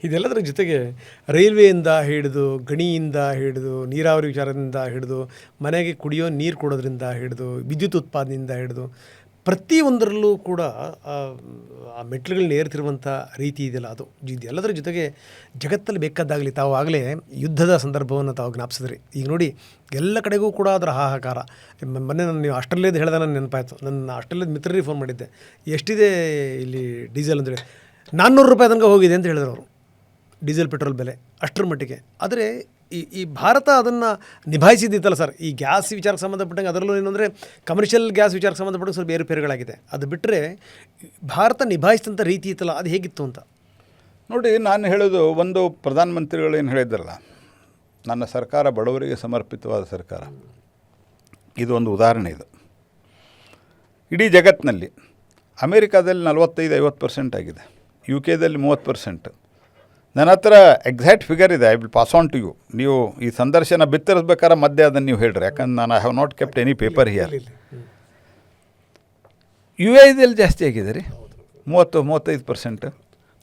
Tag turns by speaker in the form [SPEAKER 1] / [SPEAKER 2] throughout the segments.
[SPEAKER 1] ಇದೆಲ್ಲದರ ಜೊತೆಗೆ ರೈಲ್ವೆಯಿಂದ ಹಿಡಿದು ಗಣಿಯಿಂದ ಹಿಡಿದು ನೀರಾವರಿ ವಿಚಾರದಿಂದ ಹಿಡಿದು ಮನೆಗೆ ಕುಡಿಯೋ ನೀರು ಕೊಡೋದ್ರಿಂದ ಹಿಡಿದು ವಿದ್ಯುತ್ ಉತ್ಪಾದನೆಯಿಂದ ಹಿಡಿದು ಪ್ರತಿಯೊಂದರಲ್ಲೂ ಕೂಡ ಆ ಮೆಟ್ಲುಗಳನ್ನ ಏರ್ತಿರುವಂಥ ರೀತಿ ಇದೆಯಲ್ಲ ಅದು ಇದೆಲ್ಲದರ ಜೊತೆಗೆ ಜಗತ್ತಲ್ಲಿ ಬೇಕಾದಾಗಲಿ ತಾವು ಆಗಲೇ ಯುದ್ಧದ ಸಂದರ್ಭವನ್ನು ತಾವು ಜ್ಞಾಪಿಸಿದ್ರಿ. ಈಗ ನೋಡಿ ಎಲ್ಲ ಕಡೆಗೂ ಕೂಡ ಅದರ ಹಾಹಾಕಾರ. ಮೊನ್ನೆ ನಾನು ನೀವು ಆಸ್ಟ್ರೇಲಿಯಾದ ಹೇಳಿದ ನನಗೆ ನೆನಪಾಯಿತು. ನನ್ನ ಆಸ್ಟ್ರೇಲಿಯಾದ ಮಿತ್ರರಿಗೆ ಫೋನ್ ಮಾಡಿದ್ದೆ, ಎಷ್ಟಿದೆ ಇಲ್ಲಿ ಡೀಸೆಲ್ ಅಂತೇಳಿ. 400 ರೂಪಾಯಿ ತನಕ ಹೋಗಿದೆ ಅಂತ ಹೇಳಿದ್ರು ಅವರು, ಡೀಸೆಲ್ ಪೆಟ್ರೋಲ್ ಬೆಲೆ ಅಷ್ಟರ ಮಟ್ಟಿಗೆ. ಆದರೆ ಈ ಭಾರತ ಅದನ್ನು ನಿಭಾಯಿಸಿದ್ದಿತ್ತಲ್ಲ ಸರ್. ಈ ಗ್ಯಾಸ್ ವಿಚಾರಕ್ಕೆ ಸಂಬಂಧಪಟ್ಟಂಗೆ ಅದರಲ್ಲೂ ಏನಂದರೆ ಕಮರ್ಷಿಯಲ್ ಗ್ಯಾಸ್ ವಿಚಾರಕ್ಕೆ ಸಂಬಂಧಪಟ್ಟಂಗೆ ಸ್ವಲ್ಪ ಏರುಪೇರುಗಳಾಗಿದೆ. ಅದು ಬಿಟ್ಟರೆ ಭಾರತ ನಿಭಾಯಿಸಿದಂಥ ರೀತಿ ಇತ್ತಲ್ಲ ಅದು ಹೇಗಿತ್ತು ಅಂತ
[SPEAKER 2] ನೋಡಿ. ನಾನು ಹೇಳೋದು, ಒಂದು ಪ್ರಧಾನಮಂತ್ರಿಗಳು ಏನು ಹೇಳಿದ್ರಲ್ಲ, ನನ್ನ ಸರ್ಕಾರ ಬಡವರಿಗೆ ಸಮರ್ಪಿತವಾದ ಸರ್ಕಾರ, ಇದು ಒಂದು ಉದಾಹರಣೆ. ಇದು ಇಡೀ ಜಗತ್ತಿನಲ್ಲಿ ಅಮೇರಿಕಾದಲ್ಲಿ 45-50% ಆಗಿದೆ, ಯು ಕೆದಲ್ಲಿ 30%. ನನ್ನ ಹತ್ರ ಎಕ್ಸಾಕ್ಟ್ ಫಿಗರ್ ಇದೆ, I will pass on to you. ನೀವು ಈ ಸಂದರ್ಶನ ಬಿತ್ತರಿಸ್ಬೇಕಾದ್ರೆ ಮಧ್ಯೆ ಅದನ್ನು ನೀವು ಹೇಳ್ರಿ, ಯಾಕಂದ್ರೆ ನಾನು I have not kept any paper here. ಯು ಎದಲ್ಲಿ ಜಾಸ್ತಿ ಆಗಿದೆ ರೀ, 30-35%.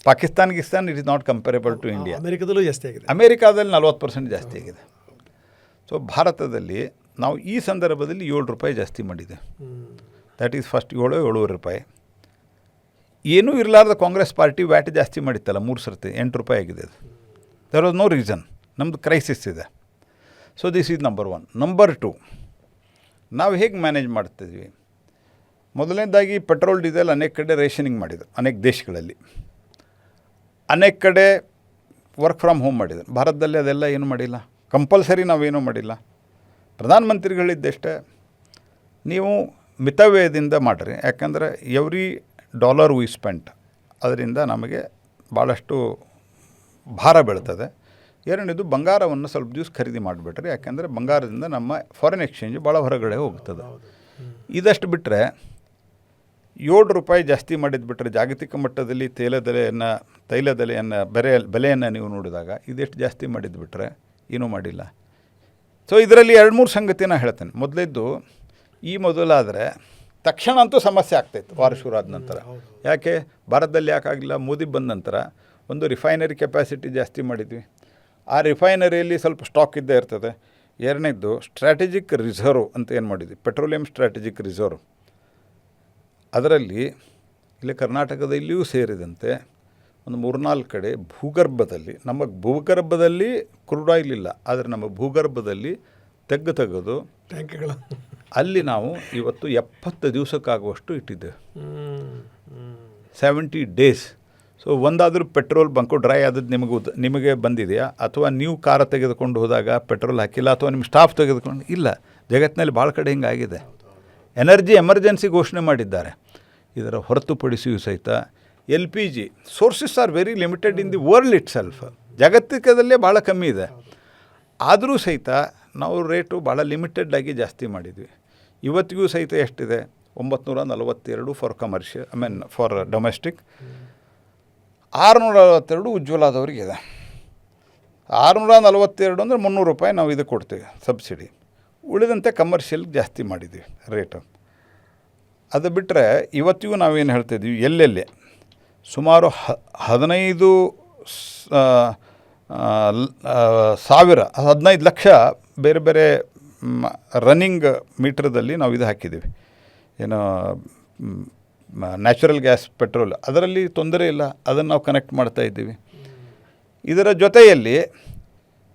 [SPEAKER 2] Pakistan it is not comparable to India.
[SPEAKER 1] ಅಮೆರಿಕದಲ್ಲೂ ಜಾಸ್ತಿ ಆಗಿದೆ,
[SPEAKER 2] ಅಮೇರಿಕಾದಲ್ಲಿ 40% ಜಾಸ್ತಿ ಆಗಿದೆ. ಸೊ ಭಾರತದಲ್ಲಿ ನಾವು ಈ ಸಂದರ್ಭದಲ್ಲಿ 7 ರೂಪಾಯಿ ಜಾಸ್ತಿ ಮಾಡಿದೆ. ದ್ಯಾಟ್ ಈಸ್ ಫಸ್ಟ್ 7-7.5 ರೂಪಾಯಿ. ಏನೂ ಇರಲಾರ್ದ ಕಾಂಗ್ರೆಸ್ ಪಾರ್ಟಿ ವ್ಯಾಟ್ ಜಾಸ್ತಿ ಮಾಡಿತ್ತಲ್ಲ 3 ಸರ್ತಿ 8 ರೂಪಾಯಿ ಆಗಿದೆ. ಅದು ದರ್ ವಾಸ್ ನೋ ರೀಸನ್. ನಮ್ಮದು ಕ್ರೈಸಿಸ್ ಇದೆ. So this is number 1. Number 2, ನಾವು ಹೇಗೆ ಮ್ಯಾನೇಜ್ ಮಾಡ್ತಿದ್ವಿ? ಮೊದಲನೇದಾಗಿ ಪೆಟ್ರೋಲ್ ಡೀಸೆಲ್ ಅನೇಕ ಕಡೆ ರೇಷನಿಂಗ್ ಮಾಡಿದ್ರು, ಅನೇಕ ದೇಶಗಳಲ್ಲಿ. ಅನೇಕ ಕಡೆ ವರ್ಕ್ ಫ್ರಮ್ ಹೋಮ್ ಮಾಡಿದ್ರು. ಭಾರತದಲ್ಲಿ ಅದೆಲ್ಲ ಏನೂ ಮಾಡಿಲ್ಲ, ಕಂಪಲ್ಸರಿ ನಾವೇನೂ ಮಾಡಿಲ್ಲ. ಪ್ರಧಾನಮಂತ್ರಿಗಳಿದ್ದಷ್ಟೇ, ನೀವು ಮಿತವ್ಯಯದಿಂದ ಮಾಡಿರಿ, ಯಾಕಂದರೆ ಎವ್ರಿ $1 ವಿ ಸ್ಪೆಂಟ್ ಅದರಿಂದ ನಮಗೆ ಭಾಳಷ್ಟು ಭಾರ ಬೀಳ್ತದೆ. ಎರಡನೇದು, ಬಂಗಾರವನ್ನು ಸ್ವಲ್ಪ ದಿವಸ ಖರೀದಿ ಮಾಡಿಬಿಟ್ರಿ, ಯಾಕೆಂದರೆ ಬಂಗಾರದಿಂದ ನಮ್ಮ ಫಾರಿನ್ ಎಕ್ಸ್ಚೇಂಜ್ ಭಾಳ ಹೊರಗಡೆ ಹೋಗ್ತದೆ. ಇದಷ್ಟು ಬಿಟ್ಟರೆ 7 ರೂಪಾಯಿ ಜಾಸ್ತಿ ಮಾಡಿದ್ದು ಬಿಟ್ಟರೆ ಜಾಗತಿಕ ಮಟ್ಟದಲ್ಲಿ ತೈಲ ಬೆಲೆಯನ್ನು ನೀವು ನೋಡಿದಾಗ ಇದೆಷ್ಟು ಜಾಸ್ತಿ ಮಾಡಿದ್ದು ಬಿಟ್ಟರೆ ಏನೂ ಮಾಡಿಲ್ಲ. ಸೊ ಇದರಲ್ಲಿ 2-3 ಸಂಗತಿನ ಹೇಳ್ತೇನೆ. ಮೊದಲೇದ್ದು, ಈ ಮೊದಲಾದರೆ ತಕ್ಷಣ ಅಂತೂ ಸಮಸ್ಯೆ ಆಗ್ತಾಯಿತ್ತು ವಾರ ಶುರು ಆದ ನಂತರ. ಯಾಕೆ ಭಾರತದಲ್ಲಿ ಯಾಕಾಗಲಿಲ್ಲ? ಮೋದಿ ಬಂದ ನಂತರ ಒಂದು ರಿಫೈನರಿ ಕೆಪಾಸಿಟಿ ಜಾಸ್ತಿ ಮಾಡಿದ್ವಿ. ಆ ರಿಫೈನರಿಯಲ್ಲಿ ಸ್ವಲ್ಪ ಸ್ಟಾಕ್ ಇದ್ದೇ ಇರ್ತದೆ. ಎರಡನೇದ್ದು, ಸ್ಟ್ರಾಟಜಿಕ್ ರಿಸರ್ವ್ ಅಂತ ಏನು ಮಾಡಿದ್ವಿ, ಪೆಟ್ರೋಲಿಯಂ ಸ್ಟ್ರಾಟಜಿಕ್ ರಿಸರ್ವ್. ಅದರಲ್ಲಿ ಇಲ್ಲಿ ಕರ್ನಾಟಕದಲ್ಲಿಯೂ ಸೇರಿದಂತೆ ಒಂದು 3-4 ಕಡೆ ಭೂಗರ್ಭದಲ್ಲಿ ಕ್ರೂಡ್ ಆಯಿಲ್ ಇಲ್ಲ, ಆದರೆ ನಮ್ಮ ಭೂಗರ್ಭದಲ್ಲಿ ತೆಗೆದು
[SPEAKER 1] ಟ್ಯಾಂಕ್ಗಳು
[SPEAKER 2] ಅಲ್ಲಿ ನಾವು ಇವತ್ತು 70 ದಿವಸಕ್ಕಾಗುವಷ್ಟು ಇಟ್ಟಿದ್ದೇವೆ, 70 ಡೇಸ್. ಸೊ ಒಂದಾದರೂ ಪೆಟ್ರೋಲ್ ಬಂಕು ಡ್ರೈ ಆದದ್ದು ನಿಮಗೆ ಬಂದಿದೆಯಾ? ಅಥವಾ ನೀವು ಕಾರ ತೆಗೆದುಕೊಂಡು ಹೋದಾಗ ಪೆಟ್ರೋಲ್ ಹಾಕಿಲ್ಲ, ಅಥವಾ ನಿಮ್ಮ ಸ್ಟಾಫ್ ತೆಗೆದುಕೊಂಡು ಇಲ್ಲ. ಜಗತ್ತಿನಲ್ಲಿ ಭಾಳ ಕಡೆ ಹಿಂಗಾಗಿದೆ. ಎನರ್ಜಿ ಎಮರ್ಜೆನ್ಸಿ ಘೋಷಣೆ ಮಾಡಿದ್ದಾರೆ. ಇದರ ಹೊರತುಪಡಿಸಿಯೂ ಸಹಿತ LPG sources are very limited in the world itself. ಜಾಗತಿಕದಲ್ಲೇ ಭಾಳ ಕಮ್ಮಿ ಇದೆ. ಆದರೂ ಸಹಿತ ನಾವು ರೇಟು ಭಾಳ ಲಿಮಿಟೆಡ್ಡಾಗಿ ಜಾಸ್ತಿ ಮಾಡಿದ್ವಿ. ಇವತ್ತಿಗೂ ಸಹಿತ ಎಷ್ಟಿದೆ? 942 ಫಾರ್ ಕಮರ್ಷಿಯಲ್, ಫಾರ್ ಡೊಮೆಸ್ಟಿಕ್, 642 ಉಜ್ವಲದವ್ರಿಗಿದೆ. 642 ಅಂದರೆ 300 ರೂಪಾಯಿ ನಾವು ಇದು ಕೊಡ್ತೀವಿ ಸಬ್ಸಿಡಿ. ಉಳಿದಂತೆ ಕಮರ್ಷಿಯಲ್ಗೆ ಜಾಸ್ತಿ ಮಾಡಿದ್ವಿ ರೇಟು. ಅದು ಬಿಟ್ಟರೆ ಇವತ್ತಿಗೂ ನಾವೇನು ಹೇಳ್ತಿದ್ವಿ, ಎಲ್ಲೆಲ್ಲಿ ಸುಮಾರು 15 ಲಕ್ಷ ಬೇರೆ ಬೇರೆ ರನ್ನಿಂಗ್ ಮೀಟ್ರದಲ್ಲಿ ನಾವು ಇದು ಹಾಕಿದ್ದೀವಿ, ಏನು ನ್ಯಾಚುರಲ್ ಗ್ಯಾಸ್ ಪೆಟ್ರೋಲ್. ಅದರಲ್ಲಿ ತೊಂದರೆ ಇಲ್ಲ, ಅದನ್ನು ನಾವು ಕನೆಕ್ಟ್ ಮಾಡ್ತಾ ಇದ್ದೀವಿ. ಇದರ ಜೊತೆಯಲ್ಲಿ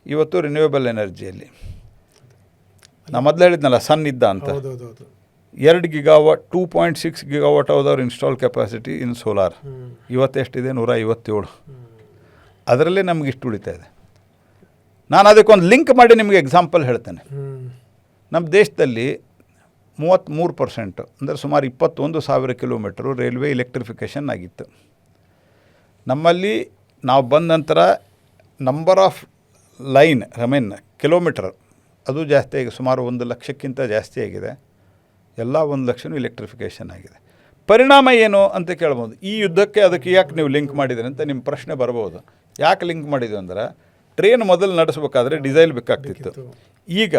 [SPEAKER 2] ಇವತ್ತು ರಿನ್ಯೂವೇಬಲ್ ಎನರ್ಜಿಯಲ್ಲಿ ನಾನು ಮೊದಲು ಹೇಳಿದ್ನಲ್ಲ ಸನ್ ಇದ್ದ ಅಂತ, 2 gigawatt 2.6 gigawatt our install capacity in solar. ಇವತ್ತೆಷ್ಟಿದೆ? 157. ಅದರಲ್ಲೇ ನಮ್ಗೆ ಇಷ್ಟು ಉಳಿತಾ ಇದೆ. ನಾನು ಅದಕ್ಕೊಂದು ಲಿಂಕ್ ಮಾಡಿ ನಿಮಗೆ ಎಕ್ಸಾಂಪಲ್ ಹೇಳ್ತೇನೆ. ನಮ್ಮ ದೇಶದಲ್ಲಿ 33%, ಅಂದರೆ ಸುಮಾರು 21,000 ಕಿಲೋಮೀಟರು ರೈಲ್ವೆ ಎಲೆಕ್ಟ್ರಿಫಿಕೇಷನ್ ಆಗಿತ್ತು. ನಮ್ಮಲ್ಲಿ ನಾವು ಬಂದ ನಂತರ ನಂಬರ್ ಆಫ್ ಲೈನ್ ಕಿಲೋಮೀಟರ್ ಅದು ಜಾಸ್ತಿ ಆಗಿದೆ, ಸುಮಾರು 1 ಲಕ್ಷಕ್ಕಿಂತ ಜಾಸ್ತಿ ಆಗಿದೆ. ಎಲ್ಲ 1 ಲಕ್ಷನೂ ಎಲೆಕ್ಟ್ರಿಫಿಕೇಷನ್ ಆಗಿದೆ. ಪರಿಣಾಮ ಏನು ಅಂತ ಕೇಳ್ಬೋದು. ಈ ಯುದ್ಧಕ್ಕೆ ಅದಕ್ಕೆ ಯಾಕೆ ನೀವು ಲಿಂಕ್ ಮಾಡಿದ್ದೀರಿ ಅಂತ ನಿಮ್ಮ ಪ್ರಶ್ನೆ ಬರ್ಬೋದು. ಯಾಕೆ ಲಿಂಕ್ ಮಾಡಿದ್ವಿ ಅಂದ್ರೆ, ಟ್ರೈನ್ ಮೊದಲು ನಡೆಸಬೇಕಾದ್ರೆ ಡೀಸೆಲ್ ಬೇಕಾಗ್ತಿತ್ತು. ಈಗ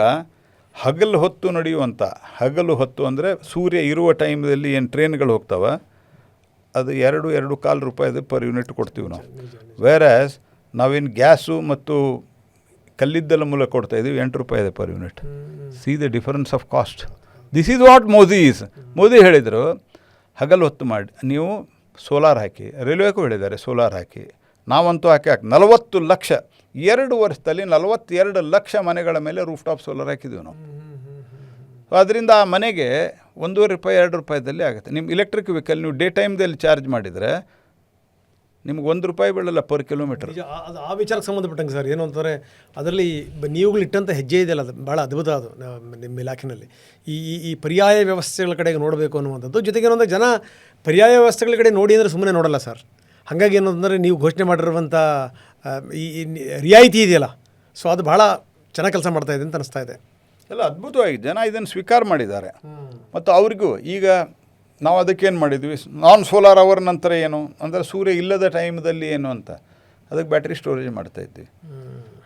[SPEAKER 2] ಹಗಲು ಹೊತ್ತು ನಡೆಯುವಂಥ, ಹಗಲು ಹೊತ್ತು ಅಂದರೆ ಸೂರ್ಯ ಇರುವ ಟೈಮಲ್ಲಿ ಏನು ಟ್ರೈನ್ಗಳು ಹೋಗ್ತಾವೆ, ಅದು 2-2.25 ರೂಪಾಯಿದು ಪರ್ ಯೂನಿಟ್ ಕೊಡ್ತೀವಿ ನಾವು. ವೇರಾಸ್ ನಾವೇನು ಗ್ಯಾಸು ಮತ್ತು ಕಲ್ಲಿದ್ದಲ ಮೂಲಕ ಕೊಡ್ತಾ ಇದ್ದೀವಿ 8 ರೂಪಾಯಿ ಇದೆ per unit. C the difference of cost. This is what Modi is. Modi ಹೇಳಿದರು ಹಗಲು ಹೊತ್ತು ಮಾಡಿ ನೀವು ಸೋಲಾರ್ ಹಾಕಿ, ರೈಲ್ವೆಗೂ ಹೇಳಿದ್ದಾರೆ ಸೋಲಾರ್ ಹಾಕಿ, ನಾವಂತೂ ಹಾಕಿ 40 ಲಕ್ಷ 2 ವರ್ಷದಲ್ಲಿ 42 ಲಕ್ಷ ಮನೆಗಳ ಮೇಲೆ ರೂಫ್ ಟಾಪ್ ಸೋಲಾರ್ ಹಾಕಿದ್ದೀವಿ ನಾವು. ಅದರಿಂದ ಆ ಮನೆಗೆ 1.5 ರೂಪಾಯಿ 2 ರೂಪಾಯಿದಲ್ಲಿ ಆಗುತ್ತೆ. ನಿಮ್ಮ ಇಲೆಕ್ಟ್ರಿಕ್ ವೆಹಿಕಲ್ ನೀವು ಡೇ ಟೈಮ್ದಲ್ಲಿ ಚಾರ್ಜ್ ಮಾಡಿದರೆ ನಿಮ್ಗೆ 1 ರೂಪಾಯಿ ಬೀಳಲ್ಲ ಪರ್ ಕಿಲೋಮೀಟರ್.
[SPEAKER 1] ಅದು ಆ ವಿಚಾರಕ್ಕೆ ಸಂಬಂಧಪಟ್ಟಂಗೆ ಸರ್ ಏನು ಅಂತಾರೆ, ಅದರಲ್ಲಿ ನೀವುಗಳು ಇಟ್ಟಂಥ ಹೆಜ್ಜೆ ಇದೆಯಲ್ಲ, ಅದು ಭಾಳ ಅದ್ಭುತ. ಅದು ನಿಮ್ಮ ಇಲಾಖೆಯಲ್ಲಿ ಈ ಪರ್ಯಾಯ ವ್ಯವಸ್ಥೆಗಳ ಕಡೆಗೆ ನೋಡಬೇಕು ಅನ್ನುವಂಥದ್ದು. ಜೊತೆಗೆ ಏನಂದರೆ ಜನ ಪರ್ಯಾಯ ವ್ಯವಸ್ಥೆಗಳ ಕಡೆ ನೋಡಿ ಅಂದರೆ ಸುಮ್ಮನೆ ನೋಡಲ್ಲ ಸರ್. ಹಾಗಾಗಿ ಏನಂದರೆ ನೀವು ಘೋಷಣೆ ಮಾಡಿರುವಂಥ ಈ ರಿಯಾಯಿತಿ ಇದೆಯಲ್ಲ, ಸೊ ಅದು ಭಾಳ ಚೆನ್ನಾಗಿ ಕೆಲಸ ಮಾಡ್ತಾಯಿದೆ ಅಂತ ಅನಿಸ್ತಾ ಇದೆ.
[SPEAKER 2] ಎಲ್ಲ ಅದ್ಭುತವಾಗಿ ಜನ ಇದನ್ನು ಸ್ವೀಕಾರ ಮಾಡಿದ್ದಾರೆ. ಮತ್ತು ಅವ್ರಿಗೂ ಈಗ ನಾವು ಅದಕ್ಕೇನು ಮಾಡಿದ್ವಿ, ನಾನ್ ಸೋಲಾರ್ ಅವರ್ ನಂತರ ಏನು ಅಂದರೆ ಸೂರ್ಯ ಇಲ್ಲದ ಟೈಮ್ದಲ್ಲಿ ಏನು ಅಂತ ಅದಕ್ಕೆ ಬ್ಯಾಟ್ರಿ ಸ್ಟೋರೇಜ್ ಮಾಡ್ತಾಯಿದ್ವಿ.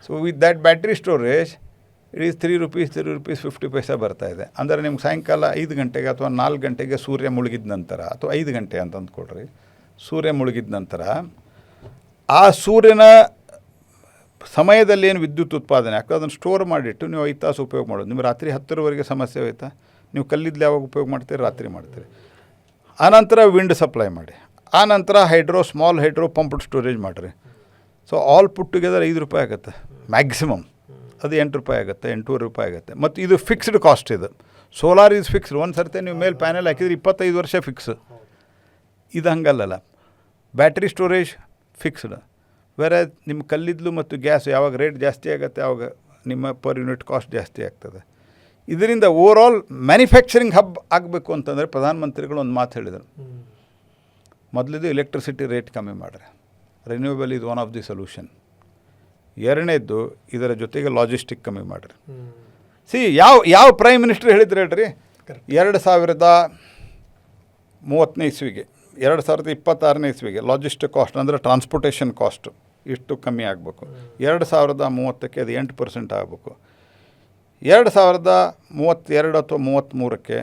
[SPEAKER 2] So with that battery storage it is 3 rupees 50 ಪೈಸೆ ಬರ್ತಾಯಿದೆ. ಅಂದರೆ ನಿಮ್ಗೆ ಸಾಯಂಕಾಲ 5 ಗಂಟೆಗೆ ಅಥವಾ 4 ಗಂಟೆಗೆ ಸೂರ್ಯ ಮುಳುಗಿದ ನಂತರ, ಅಥವಾ 5 ಗಂಟೆ ಅಂತ ಅಂದ್ಕೊಡ್ರಿ, ಸೂರ್ಯ ಮುಳುಗಿದ ನಂತರ ಆ ಸೂರ್ಯನ ಸಮಯದಲ್ಲಿ ಏನು ವಿದ್ಯುತ್ ಉತ್ಪಾದನೆ ಆಗ್ತದೆ ಅದನ್ನು ಸ್ಟೋರ್ ಮಾಡಿಟ್ಟು ನೀವು 5 ತಾಸು ಉಪಯೋಗ ಮಾಡೋದು. ನಿಮ್ಗೆ ರಾತ್ರಿ 10ರವರೆಗೆ ಸಮಸ್ಯೆ ಹೋಯ್ತಾ, ನೀವು ಕಲ್ಲಿದ್ದಲು ಯಾವಾಗ ಉಪಯೋಗ ಮಾಡ್ತೀರಿ, ರಾತ್ರಿ ಮಾಡ್ತೀರಿ. ಆನಂತರ ವಿಂಡ್ ಸಪ್ಲೈ ಮಾಡಿ, ಆನಂತರ ಸ್ಮಾಲ್ ಹೈಡ್ರೋ ಪಂಪ್ಡ್ ಸ್ಟೋರೇಜ್ ಮಾಡಿರಿ. ಸೊ ಆಲ್ ಪುಟ್ ಟುಗೆದರ್ 5 ರೂಪಾಯಿ ಆಗುತ್ತೆ ಮ್ಯಾಕ್ಸಿಮಮ್. ಅದು 8 ರೂಪಾಯಿ ಆಗುತ್ತೆ, 8.5 ರೂಪಾಯಿ ಆಗುತ್ತೆ. ಮತ್ತು ಇದು ಫಿಕ್ಸ್ಡ್ ಕಾಸ್ಟ್. ಇದು ಸೋಲಾರ್ ಈಸ್ ಫಿಕ್ಸ್ಡ್. ಒಂದು ಸರ್ತಿ ನೀವು ಮೇಲೆ ಪ್ಯಾನೆಲ್ ಹಾಕಿದ್ರೆ 25 ವರ್ಷ ಫಿಕ್ಸ್. ಇದು ಹಂಗಲ್ಲಲ್ಲ, ಬ್ಯಾಟ್ರಿ ಸ್ಟೋರೇಜ್ ಫಿಕ್ಸ್ಡ್. ಬೇರೆ ನಿಮ್ಮ ಕಲ್ಲಿದ್ದಲು ಮತ್ತು ಗ್ಯಾಸ್ ಯಾವಾಗ ರೇಟ್ ಜಾಸ್ತಿ ಆಗುತ್ತೆ ಆವಾಗ ನಿಮ್ಮ ಪರ್ ಯೂನಿಟ್ ಕಾಸ್ಟ್ ಜಾಸ್ತಿ ಆಗ್ತದೆ. ಇದರಿಂದ ಓವರಾಲ್ ಮ್ಯಾನುಫ್ಯಾಕ್ಚರಿಂಗ್ ಹಬ್ ಆಗಬೇಕು ಅಂತಂದರೆ ಪ್ರಧಾನಮಂತ್ರಿಗಳು ಒಂದು ಮಾತು ಹೇಳಿದರು. ಮೊದಲಿದ್ದು ಎಲೆಕ್ಟ್ರಿಸಿಟಿ ರೇಟ್ ಕಮ್ಮಿ ಮಾಡಿರಿ, renewable is one of the solution. ಎರಡನೇದ್ದು ಇದರ ಜೊತೆಗೆ ಲಾಜಿಸ್ಟಿಕ್ ಕಮ್ಮಿ ಮಾಡಿರಿ. ಯಾವ ಪ್ರೈಮ್ ಮಿನಿಸ್ಟರ್ ಹೇಳಿದ್ರು ಹೇಳ್ರಿ, 2030 ಇಸ್ವಿಗೆ 2026 ಇಸ್ವಿಗೆ ಲಾಜಿಸ್ಟಿಕ್ ಕಾಸ್ಟ್ ಅಂದರೆ ಟ್ರಾನ್ಸ್ಪೋರ್ಟೇಷನ್ ಕಾಸ್ಟ್ ಇಷ್ಟು ಕಮ್ಮಿ ಆಗಬೇಕು. 2030ಕ್ಕೆ ಅದು 8% ಆಗಬೇಕು. 2032 ಅಥವಾ 33ಕ್ಕೆ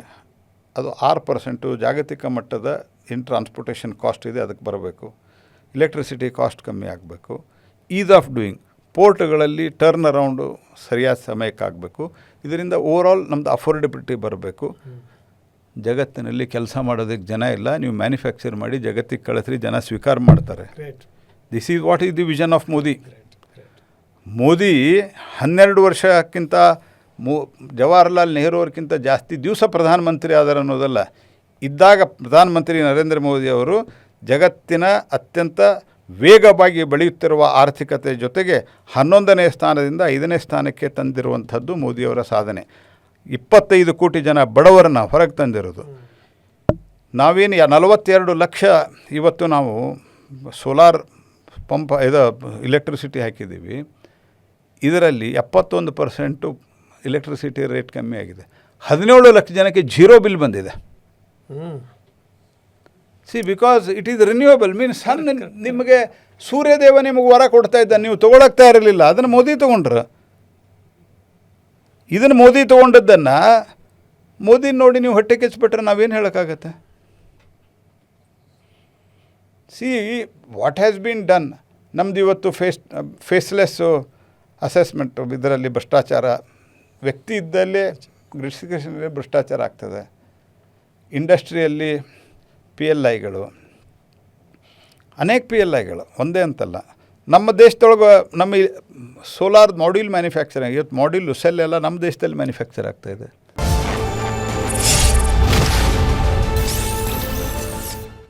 [SPEAKER 2] ಅದು 6% ಜಾಗತಿಕ ಮಟ್ಟದ ಏನು ಟ್ರಾನ್ಸ್ಪೋರ್ಟೇಷನ್ ಕಾಸ್ಟ್ ಇದೆ ಅದಕ್ಕೆ ಬರಬೇಕು. ಎಲೆಕ್ಟ್ರಿಸಿಟಿ ಕಾಸ್ಟ್ ಕಮ್ಮಿ ಆಗಬೇಕು. ಈಸ್ ಆಫ್ ಡೂಯಿಂಗ್, ಪೋರ್ಟ್ಗಳಲ್ಲಿ ಟರ್ನ್ ಅರೌಂಡು ಸರಿಯಾದ ಸಮಯಕ್ಕೆ ಆಗಬೇಕು. ಇದರಿಂದ ಓವರಾಲ್ ನಮ್ಮದು ಅಫೋರ್ಡೆಬಿಲಿಟಿ ಬರಬೇಕು. ಜಗತ್ತಿನಲ್ಲಿ ಕೆಲಸ ಮಾಡೋದಕ್ಕೆ ಜನ ಇಲ್ಲ, ನೀವು ಮ್ಯಾನುಫ್ಯಾಕ್ಚರ್ ಮಾಡಿ ಜಗತ್ತಿಗೆ ಕಳಿಸ್ರಿ, ಜನ ಸ್ವೀಕಾರ ಮಾಡ್ತಾರೆ. This is what is the vision of Modi. Modi 12 ವರ್ಷಕ್ಕಿಂತ ಜವಾಹರ್ಲಾಲ್ ನೆಹರು ಅವ್ರಿಗಿಂತ ಜಾಸ್ತಿ ದಿವಸ ಪ್ರಧಾನಮಂತ್ರಿ ಆದರು ಅನ್ನೋದಲ್ಲ. ಇದ್ದಾಗ ಪ್ರಧಾನಮಂತ್ರಿ ನರೇಂದ್ರ ಮೋದಿ ಅವರು ಜಗತ್ತಿನ ಅತ್ಯಂತ ವೇಗವಾಗಿ ಬೆಳೆಯುತ್ತಿರುವ ಆರ್ಥಿಕತೆ ಜೊತೆಗೆ 11ನೇ ಸ್ಥಾನದಿಂದ 5ನೇ ಸ್ಥಾನಕ್ಕೆ ತಂದಿರುವಂಥದ್ದು ಮೋದಿಯವರ ಸಾಧನೆ. 25 ಕೋಟಿ ಜನ ಬಡವರನ್ನು ಹೊರಗೆ ತಂದಿರೋದು. ನಾವೇನು 42 ಲಕ್ಷ ಇವತ್ತು ನಾವು ಸೋಲಾರ್ ಪಂಪ್ ಎಲೆಕ್ಟ್ರಿಸಿಟಿ ಹಾಕಿದ್ದೀವಿ. ಇದರಲ್ಲಿ 71% ಎಲೆಕ್ಟ್ರಿಸಿಟಿ ರೇಟ್ ಕಮ್ಮಿ ಆಗಿದೆ. 17 ಲಕ್ಷ ಜನಕ್ಕೆ 0 ಬಿಲ್ ಬಂದಿದೆ. Because it is renewable means ನಿಮಗೆ ಸೂರ್ಯದೇವ ನಿಮಗೆ ವರ ಕೊಡ್ತಾ ಇದ್ದ, ನೀವು ತೊಗೊಳಕ್ತಾ ಇರಲಿಲ್ಲ, ಅದನ್ನು ಮೋದಿ ತೊಗೊಂಡ್ರು. ಇದನ್ನು ಮೋದಿ ತೊಗೊಂಡದ್ದನ್ನು ಮೋದಿ ನೋಡಿ ನೀವು ಹೊಟ್ಟೆ ಕೆಚ್ಚಿಬಿಟ್ರೆ ನಾವೇನು ಹೇಳೋಕ್ಕಾಗತ್ತೆ? What has been done. ನಮ್ಮದು ಇವತ್ತು ಫೇಸ್ಲೆಸ್ಸು ಅಸೆಸ್ಮೆಂಟು, ಇದರಲ್ಲಿ ಭ್ರಷ್ಟಾಚಾರ, ವ್ಯಕ್ತಿ ಇದ್ದಲ್ಲೇ ಗ್ರಿಸಿಕೇಷನಲ್ಲಿ ಭ್ರಷ್ಟಾಚಾರ ಆಗ್ತದೆ. ಇಂಡಸ್ಟ್ರಿಯಲ್ಲಿ PLIಗಳು, ಅನೇಕ PLIಗಳು ಒಂದೇ ಅಂತಲ್ಲ. ನಮ್ಮ ದೇಶದೊಳಗೆ ನಮ್ಮ ಸೋಲಾರ್ ಮಾಡ್ಯೂಲ್ ಮ್ಯಾನುಫ್ಯಾಕ್ಚರಿಂಗ್, ಇವತ್ತು ಮಾಡ್ಯೂಲ್ ಸೆಲ್ ಎಲ್ಲ ನಮ್ಮ ದೇಶದಲ್ಲಿ ಮ್ಯಾನುಫ್ಯಾಕ್ಚರ್ ಆಗ್ತಾಯಿದೆ.